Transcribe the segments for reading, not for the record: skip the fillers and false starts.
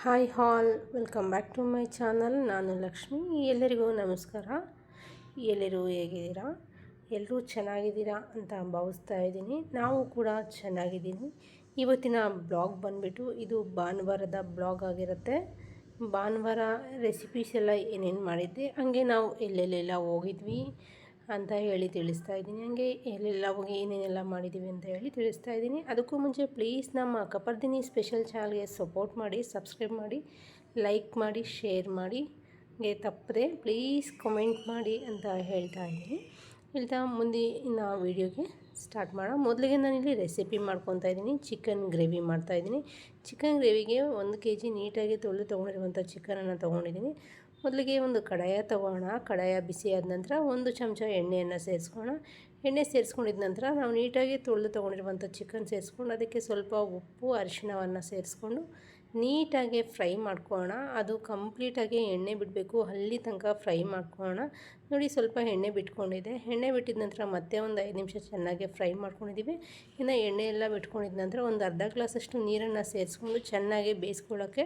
Hi all, welcome back to my channel. ನಾನು ಲಕ್ಷ್ಮಿ. ಎಲ್ಲರಿಗೂ ನಮಸ್ಕಾರ. ಎಲ್ಲರೂ ಹೇಗಿದ್ದೀರಾ? ಎಲ್ಲರೂ ಚೆನ್ನಾಗಿದ್ದೀರಾ ಅಂತ ಭಾವಿಸ್ತಾ ಇದ್ದೀನಿ. ನಾವು ಕೂಡ ಚೆನ್ನಾಗಿದ್ದೀನಿ. ಇವತ್ತಿನ ಬ್ಲಾಗ್ ಬಂದುಬಿಟ್ಟು ಇದು ಭಾನುವಾರದ ಬ್ಲಾಗ್ ಆಗಿರುತ್ತೆ. ಭಾನುವಾರ ರೆಸಿಪೀಸ್ ಎಲ್ಲ ಏನೇನು ಮಾಡಿದ್ದೆ, ಹಾಗೆ ನಾವು ಎಲ್ಲೆಲ್ಲೆಲ್ಲ ಹೋಗಿದ್ವಿ ಅಂತ ಹೇಳಿ ತಿಳಿಸ್ತಾ ಇದ್ದೀನಿ. ಹಾಗೆ ಎಲ್ಲೆಲ್ಲ ಹೋಗಿ ಏನೇನೆಲ್ಲ ಮಾಡಿದ್ದೀವಿ ಅಂತ ಹೇಳಿ ತಿಳಿಸ್ತಾ ಇದ್ದೀನಿ. ಅದಕ್ಕೂ ಮುಂಚೆ ಪ್ಲೀಸ್ ನಮ್ಮ ಕಪರ್ದಿನಿ ಸ್ಪೆಷಲ್ ಚಾನಲ್ಗೆ ಸಪೋರ್ಟ್ ಮಾಡಿ, ಸಬ್ಸ್ಕ್ರೈಬ್ ಮಾಡಿ, ಲೈಕ್ ಮಾಡಿ, ಶೇರ್ ಮಾಡಿ, ಹಾಗೆ ತಪ್ಪದೆ ಪ್ಲೀಸ್ ಕಮೆಂಟ್ ಮಾಡಿ ಅಂತ ಹೇಳ್ತಾ ಇದ್ದೀನಿ. ಮುಂದಿನ ವೀಡಿಯೋಗೆ ಸ್ಟಾರ್ಟ್ ಮಾಡೋಣ. ಮೊದಲಿಗೆ ನಾನಿಲ್ಲಿ ರೆಸಿಪಿ ಮಾಡ್ಕೊತಾ ಇದ್ದೀನಿ. ಚಿಕನ್ ಗ್ರೇವಿ ಮಾಡ್ತಾಯಿದ್ದೀನಿ. ಚಿಕನ್ ಗ್ರೇವಿಗೆ 1 kg ನೀಟಾಗಿ ತೊಗೊಂಡಿರುವಂಥ ಚಿಕನನ್ನು ತೊಗೊಂಡಿದ್ದೀನಿ. ಮೊದಲಿಗೆ ಒಂದು ಕಡಾಯ ತೊಗೋಣ. ಕಡಾಯ ಬಿಸಿ ಆದ ನಂತರ 1 ಚಮಚ ಎಣ್ಣೆಯನ್ನು ಸೇರಿಸ್ಕೊಳ್ಳೋಣ. ಎಣ್ಣೆ ಸೇರಿಸ್ಕೊಂಡಿದ ನಂತರ ನಾವು ನೀಟಾಗಿ ತೊಗೊಂಡಿರುವಂಥ ಚಿಕನ್ ಸೇರಿಸ್ಕೊಂಡು ಅದಕ್ಕೆ ಸ್ವಲ್ಪ ಉಪ್ಪು, ಅರಿಶಿಣವನ್ನು ಸೇರಿಸ್ಕೊಂಡು ನೀಟಾಗಿ ಫ್ರೈ ಮಾಡ್ಕೊಳ್ಳೋಣ. ಅದು ಕಂಪ್ಲೀಟಾಗಿ ಎಣ್ಣೆ ಬಿಡಬೇಕು, ಅಲ್ಲಿ ತನಕ ಫ್ರೈ ಮಾಡ್ಕೊಳ್ಳೋಣ. ನೋಡಿ, ಸ್ವಲ್ಪ ಎಣ್ಣೆ ಬಿಟ್ಕೊಂಡಿದೆ. ಎಣ್ಣೆ ಬಿಟ್ಟಿದ ನಂತರ ಮತ್ತೆ ಒಂದು 5 ನಿಮಿಷ ಚೆನ್ನಾಗಿ ಫ್ರೈ ಮಾಡ್ಕೊಂಡಿದ್ದೀವಿ. ಇನ್ನು ಎಣ್ಣೆ ಎಲ್ಲ ಬಿಟ್ಕೊಂಡಿದ ನಂತರ ಒಂದು ಅರ್ಧ ಗ್ಲಾಸಷ್ಟು ನೀರನ್ನು ಸೇರಿಸ್ಕೊಂಡು ಚೆನ್ನಾಗಿ ಬೇಯಿಸ್ಕೊಳ್ಳೋಕ್ಕೆ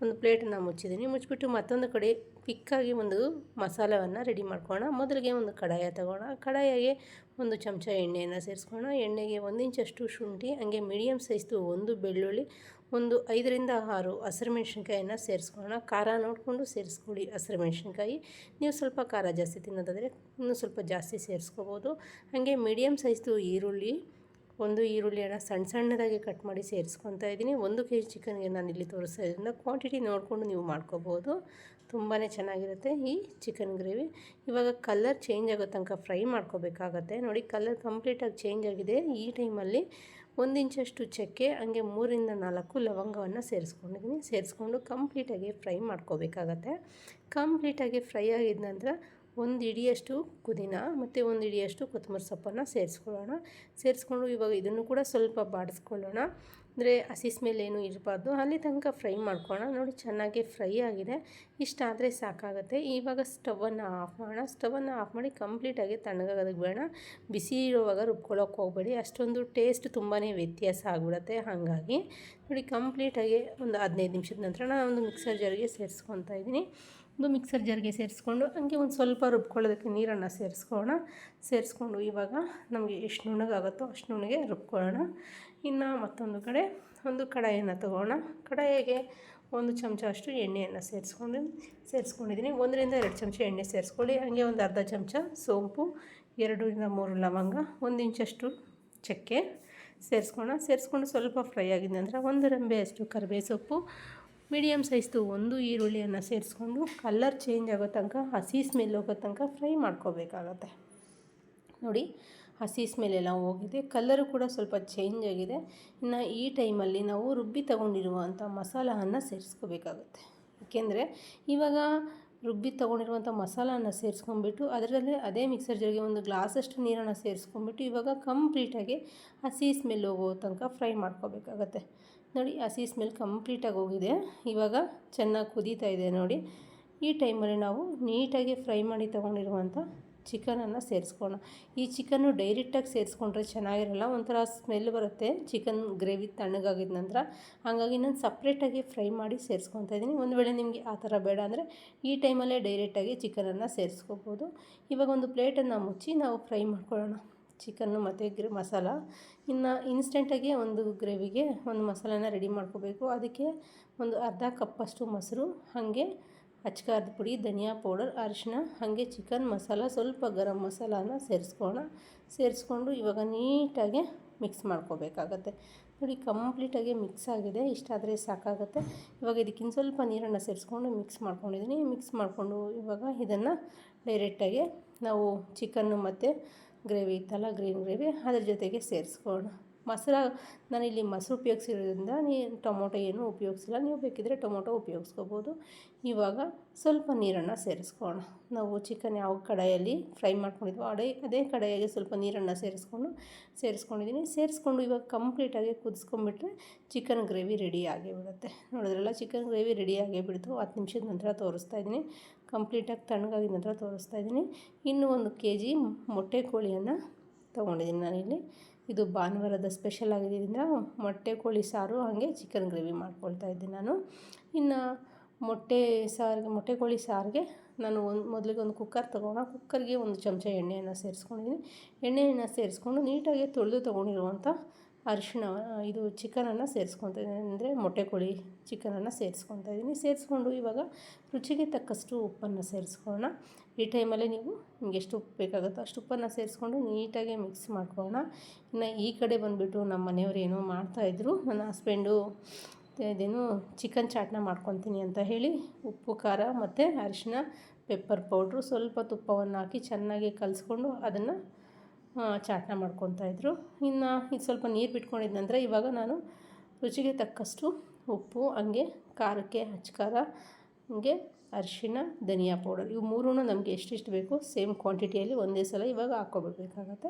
ಒಂದು ಪ್ಲೇಟನ್ನು ಮುಚ್ಚಿದ್ದೀನಿ. ಮುಚ್ಚಿಬಿಟ್ಟು ಮತ್ತೊಂದು ಕಡೆ ಕ್ವಿಕ್ಕಾಗಿ ಒಂದು ಮಸಾಲವನ್ನು ರೆಡಿ ಮಾಡ್ಕೊಳ್ಳೋಣ. ಮೊದಲಿಗೆ ಒಂದು ಕಡಾಯ ತಗೋಣ. ಕಡಾಯಿಗೆ 1 ಚಮಚ ಎಣ್ಣೆಯನ್ನು ಸೇರಿಸ್ಕೊಳ್ಳೋಣ. ಎಣ್ಣೆಗೆ 1 ಇಂಚಷ್ಟು ಶುಂಠಿ, ಹಾಗೆ ಮೀಡಿಯಮ್ ಸೈಜ್ದು 1 ಬೆಳ್ಳುಳ್ಳಿ, ಒಂದು 5 ರಿಂದ 6 ಹಸಿರುಮೆಣ್ಸಿನ್ಕಾಯನ್ನು ಸೇರಿಸ್ಕೊಳ್ಳೋಣ. ಖಾರ ನೋಡಿಕೊಂಡು ಸೇರಿಸ್ಕೊಳ್ಳಿ ಹಸಿರುಮೆಣ್ಸಿನ್ಕಾಯಿ. ನೀವು ಸ್ವಲ್ಪ ಖಾರ ಜಾಸ್ತಿ ತಿನ್ನೋದಾದರೆ ಇನ್ನೂ ಸ್ವಲ್ಪ ಜಾಸ್ತಿ ಸೇರಿಸ್ಕೋಬೋದು. ಹಾಗೆ ಮೀಡಿಯಮ್ ಸೈಜ್ದು ಈರುಳ್ಳಿ, 1 ಈರುಳ್ಳಿಯನ್ನು ಸಣ್ಣ ಸಣ್ಣದಾಗಿ ಕಟ್ ಮಾಡಿ ಸೇರಿಸ್ಕೊತಾ ಇದ್ದೀನಿ. 1 kg ಚಿಕನ್ಗೆ ನಾನಿಲ್ಲಿ ತೋರಿಸ್ತಾ ಇದ್ದರಿಂದ ಕ್ವಾಂಟಿಟಿ ನೋಡಿಕೊಂಡು ನೀವು ಮಾಡ್ಕೋಬೋದು. ತುಂಬಾ ಚೆನ್ನಾಗಿರುತ್ತೆ ಈ ಚಿಕನ್ ಗ್ರೇವಿ. ಇವಾಗ ಕಲರ್ ಚೇಂಜ್ ಆಗೋ ತನಕ ಫ್ರೈ ಮಾಡ್ಕೋಬೇಕಾಗತ್ತೆ. ನೋಡಿ, ಕಲರ್ ಕಂಪ್ಲೀಟಾಗಿ ಚೇಂಜ್ ಆಗಿದೆ. ಈ ಟೈಮಲ್ಲಿ 1 ಇಂಚಷ್ಟು ಚಕ್ಕೆ, ಹಾಗೆ 3 ರಿಂದ 4 ಲವಂಗವನ್ನು ಸೇರಿಸ್ಕೊಂಡಿದ್ದೀನಿ. ಸೇರಿಸ್ಕೊಂಡು ಕಂಪ್ಲೀಟಾಗಿ ಫ್ರೈ ಮಾಡ್ಕೋಬೇಕಾಗತ್ತೆ. ಕಂಪ್ಲೀಟಾಗಿ ಫ್ರೈ ಆಗಿದ ನಂತರ 1 ಹಿಡಿಯಷ್ಟು ಪುದೀನ ಮತ್ತು 1 ಹಿಡಿಯಷ್ಟು ಕೊತ್ತಂಬರಿ ಸೊಪ್ಪನ್ನು ಸೇರಿಸ್ಕೊಳ್ಳೋಣ. ಸೇರಿಸ್ಕೊಂಡು ಇವಾಗ ಇದನ್ನು ಕೂಡ ಸ್ವಲ್ಪ ಬಾಡಿಸ್ಕೊಳ್ಳೋಣ. ಅಂದರೆ ಹಸಿ ಸ್ಮೆಲ್ ಏನೂ ಇರಬಾರ್ದು, ಅಲ್ಲಿ ತನಕ ಫ್ರೈ ಮಾಡ್ಕೊಳ್ಳೋಣ. ನೋಡಿ, ಚೆನ್ನಾಗಿ ಫ್ರೈ ಆಗಿದೆ. ಇಷ್ಟಾದರೆ ಸಾಕಾಗುತ್ತೆ. ಇವಾಗ ಸ್ಟವನ್ನು ಆಫ್ ಮಾಡೋಣ. ಸ್ಟವನ್ನು ಆಫ್ ಮಾಡಿ ಕಂಪ್ಲೀಟಾಗಿ ತಣ್ಣಗಾಗೋದಕ್ಕೆ ಬೇಡ. ಬಿಸಿ ಇರುವಾಗ ರುಬ್ಕೊಳ್ಳೋಕೆ ಹೋಗಬೇಡಿ, ಅಷ್ಟೊಂದು ಟೇಸ್ಟ್ ತುಂಬಾ ವ್ಯತ್ಯಾಸ ಆಗಿಬಿಡುತ್ತೆ. ಹಾಗಾಗಿ ನೋಡಿ, ಕಂಪ್ಲೀಟಾಗಿ ಒಂದು 15 ನಿಮಿಷದ ನಂತರ ನಾನು ಒಂದು ಮಿಕ್ಸರ್ ಜಾರಿಗೆ ಸೇರಿಸ್ಕೊತಾ ಇದ್ದೀನಿ. ಒಂದು ಮಿಕ್ಸರ್ ಜಾರ್ಗೆ ಸೇರಿಸ್ಕೊಂಡು ಹಾಗೆ ಒಂದು ಸ್ವಲ್ಪ ರುಬ್ಕೊಳ್ಳೋದಕ್ಕೆ ನೀರನ್ನು ಸೇರಿಸ್ಕೊಳ್ಳೋಣ. ಸೇರಿಸ್ಕೊಂಡು ಇವಾಗ ನಮಗೆ ಎಷ್ಟು ನುಣ್ಣಗಾಗುತ್ತೋ ಅಷ್ಟು ನುಣ್ಣಗೆ ರುಬ್ಕೊಳ್ಳೋಣ. ಇನ್ನು ಮತ್ತೊಂದು ಕಡೆ ಒಂದು ಕಡಾಯಿಯನ್ನು ತಗೋಣ. ಕಡಾಯಿಗೆ 1 ಚಮಚ ಅಷ್ಟು ಎಣ್ಣೆಯನ್ನು ಸೇರಿಸ್ಕೊಂಡಿದ್ದೀನಿ. 1 ರಿಂದ 2 ಚಮಚ ಎಣ್ಣೆ ಸೇರಿಸ್ಕೊಳ್ಳಿ. ಹಾಗೆ ಒಂದು ಅರ್ಧ ಚಮಚ ಸೋಂಪು, 2 ರಿಂದ 3 ಲವಂಗ, 1 ಇಂಚಷ್ಟು ಚಕ್ಕೆ ಸೇರಿಸ್ಕೊಳ್ಳೋಣ. ಸೇರಿಸ್ಕೊಂಡು ಸ್ವಲ್ಪ ಫ್ರೈ ಆಗಿದ ನಂತರ 1 ರೆಂಬೆಯಷ್ಟು ಕರಿಬೇವು ಸೊಪ್ಪು, ಮೀಡಿಯಮ್ ಸೈಜ್ದು 1 ಈರುಳ್ಳಿಯನ್ನು ಸೇರಿಸ್ಕೊಂಡು ಕಲರ್ ಚೇಂಜ್ ಆಗೋ ತನಕ, ಹಸಿ ಸ್ಮೆಲ್ ಹೋಗೋ ತನಕ ಫ್ರೈ ಮಾಡ್ಕೋಬೇಕಾಗತ್ತೆ. ನೋಡಿ, ಹಸಿ ಸ್ಮೆಲ್ಲೆಲ್ಲ ಹೋಗಿದೆ, ಕಲರು ಕೂಡ ಸ್ವಲ್ಪ ಚೇಂಜ್ ಆಗಿದೆ. ಇನ್ನು ಈ ಟೈಮಲ್ಲಿ ನಾವು ರುಬ್ಬಿ ತಗೊಂಡಿರುವಂಥ ಮಸಾಲವನ್ನು ಸೇರಿಸ್ಕೋಬೇಕಾಗುತ್ತೆ. ಏಕೆಂದರೆ ಇವಾಗ ರುಬ್ಬಿ ತೊಗೊಂಡಿರುವಂಥ ಮಸಾಲವನ್ನು ಸೇರಿಸ್ಕೊಂಡ್ಬಿಟ್ಟು ಅದರಲ್ಲೇ ಅದೇ ಮಿಕ್ಸರ್ ಜಾರ್ಗೆ ಒಂದು ಗ್ಲಾಸಷ್ಟು ನೀರನ್ನು ಸೇರಿಸ್ಕೊಂಡ್ಬಿಟ್ಟು ಇವಾಗ ಕಂಪ್ಲೀಟಾಗಿ ಹಸಿ ಸ್ಮೆಲ್ ಹೋಗೋ ತನಕ ಫ್ರೈ ಮಾಡ್ಕೋಬೇಕಾಗತ್ತೆ. ನೋಡಿ, ಹಸಿ ಸ್ಮೆಲ್ ಕಂಪ್ಲೀಟಾಗಿ ಹೋಗಿದೆ. ಇವಾಗ ಚೆನ್ನಾಗಿ ಕುದೀತಾ ಇದೆ. ನೋಡಿ, ಈ ಟೈಮಲ್ಲಿ ನಾವು ನೀಟಾಗಿ ಫ್ರೈ ಮಾಡಿ ತೊಗೊಂಡಿರುವಂಥ ಚಿಕನನ್ನು ಸೇರಿಸ್ಕೊಳ್ಳೋಣ. ಈ ಚಿಕನ್ನು ಡೈರೆಕ್ಟಾಗಿ ಸೇರಿಸ್ಕೊಂಡ್ರೆ ಚೆನ್ನಾಗಿರಲ್ಲ, ಒಂಥರ ಸ್ಮೆಲ್ ಬರುತ್ತೆ ಚಿಕನ್ ಗ್ರೇವಿ ತಣ್ಣಗಾಗಿದ ನಂತರ. ಹಾಗಾಗಿ ನಾನು ಸಪ್ರೇಟಾಗಿ ಫ್ರೈ ಮಾಡಿ ಸೇರಿಸ್ಕೊತಾ ಇದ್ದೀನಿ. ಒಂದು ವೇಳೆ ನಿಮಗೆ ಆ ಥರ ಬೇಡ ಅಂದರೆ ಈ ಟೈಮಲ್ಲೇ ಡೈರೆಕ್ಟಾಗಿ ಚಿಕನನ್ನು ಸೇರಿಸ್ಕೋಬೋದು. ಇವಾಗ ಒಂದು ಪ್ಲೇಟನ್ನು ಮುಚ್ಚಿ ನಾವು ಫ್ರೈ ಮಾಡ್ಕೊಳ್ಳೋಣ ಚಿಕನ್ನು ಮತ್ತು ಮಸಾಲ. ಇನ್ನು ಇನ್ಸ್ಟೆಂಟಾಗಿ ಒಂದು ಗ್ರೇವಿಗೆ ಒಂದು ಮಸಾಲನ ರೆಡಿ ಮಾಡ್ಕೋಬೇಕು. ಅದಕ್ಕೆ ಒಂದು ಅರ್ಧ ಕಪ್ಪಷ್ಟು ಮೊಸರು, ಹಾಗೆ ಅಚ್ಕಾರದ ಪುಡಿ, ಧನಿಯಾ ಪೌಡರ್, ಅರಿಶಿನ, ಹಾಗೆ ಚಿಕನ್ ಮಸಾಲ, ಸ್ವಲ್ಪ ಗರಂ ಮಸಾಲಾನ ಸೇರಿಸ್ಕೊಂಡು ಇವಾಗ ನೀಟಾಗಿ ಮಿಕ್ಸ್ ಮಾಡ್ಕೋಬೇಕಾಗತ್ತೆ. ನೋಡಿ, ಕಂಪ್ಲೀಟಾಗಿ ಮಿಕ್ಸ್ ಆಗಿದೆ. ಇಷ್ಟಾದರೆ ಸಾಕಾಗುತ್ತೆ. ಇವಾಗ ಇದಕ್ಕಿಂತ ಸ್ವಲ್ಪ ನೀರನ್ನು ಸೇರಿಸ್ಕೊಂಡು ಮಿಕ್ಸ್ ಮಾಡ್ಕೊಂಡಿದ್ದೀನಿ. ಮಿಕ್ಸ್ ಮಾಡಿಕೊಂಡು ಇವಾಗ ಇದನ್ನು ಡೈರೆಕ್ಟಾಗಿ ನಾವು ಚಿಕನ್ನು ಮತ್ತು ಗ್ರೇವಿ ಇತ್ತಲ್ಲ, ಗ್ರೀನ್ ಗ್ರೇವಿ, ಅದ್ರ ಜೊತೆಗೆ ಸೇರಿಸ್ಕೊಳ್ಳೋಣ. ನಾನಿಲ್ಲಿ ಮೊಸರು ಉಪಯೋಗಿಸಿರೋದ್ರಿಂದ ಟೊಮೊಟೊ ಏನೂ ಉಪಯೋಗಿಸಿಲ್ಲ. ನೀವು ಬೇಕಿದ್ದರೆ ಟೊಮೊಟೊ ಉಪಯೋಗಿಸ್ಕೋಬೋದು. ಇವಾಗ ಸ್ವಲ್ಪ ನೀರನ್ನು ಸೇರಿಸ್ಕೊಳ್ಳೋಣ. ನಾವು ಚಿಕನ್ ಯಾವ ಕಡಾಯಲ್ಲಿ ಫ್ರೈ ಮಾಡ್ಕೊಂಡಿದ್ವೋ ಅದೇ ಕಡಾಯಿಗೆ ಸ್ವಲ್ಪ ನೀರನ್ನು ಸೇರಿಸ್ಕೊಂಡಿದ್ದೀನಿ. ಸೇರಿಸ್ಕೊಂಡು ಇವಾಗ ಕಂಪ್ಲೀಟಾಗಿ ಕುದಿಸ್ಕೊಂಡ್ಬಿಟ್ರೆ ಚಿಕನ್ ಗ್ರೇವಿ ರೆಡಿ ಆಗಿಬಿಡುತ್ತೆ. ನೋಡಿದ್ರಲ್ಲ, ಚಿಕನ್ ಗ್ರೇವಿ ರೆಡಿ ಆಗಿಬಿಡ್ತು. 10 ನಿಮಿಷದ ನಂತರ ತೋರಿಸ್ತಾ ಇದ್ದೀನಿ. ಕಂಪ್ಲೀಟಾಗಿ ತಣ್ಣಗಾಗಿದ ನಂತರ ತೋರಿಸ್ತಾ ಇದ್ದೀನಿ. ಇನ್ನೂ 1 kg ಮೊಟ್ಟೆ ಕೋಳಿಯನ್ನು ತೊಗೊಂಡಿದ್ದೀನಿ ನಾನಿಲ್ಲಿ. ಇದು ಭಾನುವಾರದ ಸ್ಪೆಷಲ್ ಆಗಿದ್ದರಿಂದ ಮೊಟ್ಟೆ ಕೋಳಿ ಸಾರು ಹಾಗೆ ಚಿಕನ್ ಗ್ರೇವಿ ಮಾಡ್ಕೊಳ್ತಾ ಇದ್ದೀನಿ ನಾನು. ಇನ್ನು ಮೊಟ್ಟೆ ಕೋಳಿ ಸಾರಿಗೆ ನಾನು ಮೊದಲಿಗೆ ಒಂದು ಕುಕ್ಕರ್ ಕುಕ್ಕರ್ಗೆ ಒಂದು ಚಮಚ ಎಣ್ಣೆಯನ್ನು ಸೇರಿಸ್ಕೊಂಡಿದ್ದೀನಿ. ಎಣ್ಣೆಯನ್ನು ಸೇರಿಸ್ಕೊಂಡು ನೀಟಾಗಿ ತೊಳೆದು ತೊಗೊಂಡಿರುವಂಥ ಅರಿಶಿಣ ಇದು ಚಿಕನನ್ನು ಸೇರಿಸ್ಕೊತಾ ಇದ್ದೀನಿ, ಅಂದರೆ ಮೊಟ್ಟೆ ಕೋಳಿ ಚಿಕನನ್ನು ಸೇರಿಸ್ಕೊತಾ ಇದ್ದೀನಿ. ಸೇರಿಸ್ಕೊಂಡು ಇವಾಗ ರುಚಿಗೆ ತಕ್ಕಷ್ಟು ಉಪ್ಪನ್ನು ಸೇರಿಸ್ಕೊಳ್ಳೋಣ. ಈ ಟೈಮಲ್ಲಿ ನೀವು ನಿಮಗೆ ಎಷ್ಟು ಉಪ್ಪು ಬೇಕಾಗುತ್ತೋ ಅಷ್ಟು ಉಪ್ಪನ್ನು ಸೇರಿಸ್ಕೊಂಡು ನೀಟಾಗಿ ಮಿಕ್ಸ್ ಮಾಡ್ಕೊಳ್ಳೋಣ. ಇನ್ನು ಈ ಕಡೆ ಬಂದುಬಿಟ್ಟು ನಮ್ಮ ಮನೆಯವರು ಏನೋ ಮಾಡ್ತಾಯಿದ್ರು, ನನ್ನ ಹಸ್ಬೆಂಡು ಇದೇನು ಚಿಕನ್ ಚಾಟ್ನ ಮಾಡ್ಕೊತೀನಿ ಅಂತ ಹೇಳಿ ಉಪ್ಪು ಖಾರ ಮತ್ತು ಅರಿಶಿಣ ಪೆಪ್ಪರ್ ಪೌಡ್ರು ಸ್ವಲ್ಪ ತುಪ್ಪವನ್ನು ಹಾಕಿ ಚೆನ್ನಾಗಿ ಕಲಿಸ್ಕೊಂಡು ಅದನ್ನು ಚಾಟ್ನ ಮಾಡ್ಕೊತಾಯಿದ್ರು. ಇನ್ನು ಇದು ಸ್ವಲ್ಪ ನೀರು ಬಿಟ್ಕೊಂಡಿದ್ದ ನಂತರ ಇವಾಗ ನಾನು ರುಚಿಗೆ ತಕ್ಕಷ್ಟು ಉಪ್ಪು, ಹಂಗೆ ಖಾರಕ್ಕೆ ಖಾರ, ಹಂಗೆ ಅರಿಶಿಣ, ಧನಿಯಾ ಪೌಡರ್ ಇವು ಮೂರೂ ನಮಗೆ ಎಷ್ಟೆಷ್ಟು ಬೇಕೋ ಸೇಮ್ ಕ್ವಾಂಟಿಟಿಯಲ್ಲಿ ಒಂದೇ ಸಲ ಇವಾಗ ಹಾಕ್ಕೊಬಿಡ್ಬೇಕಾಗತ್ತೆ.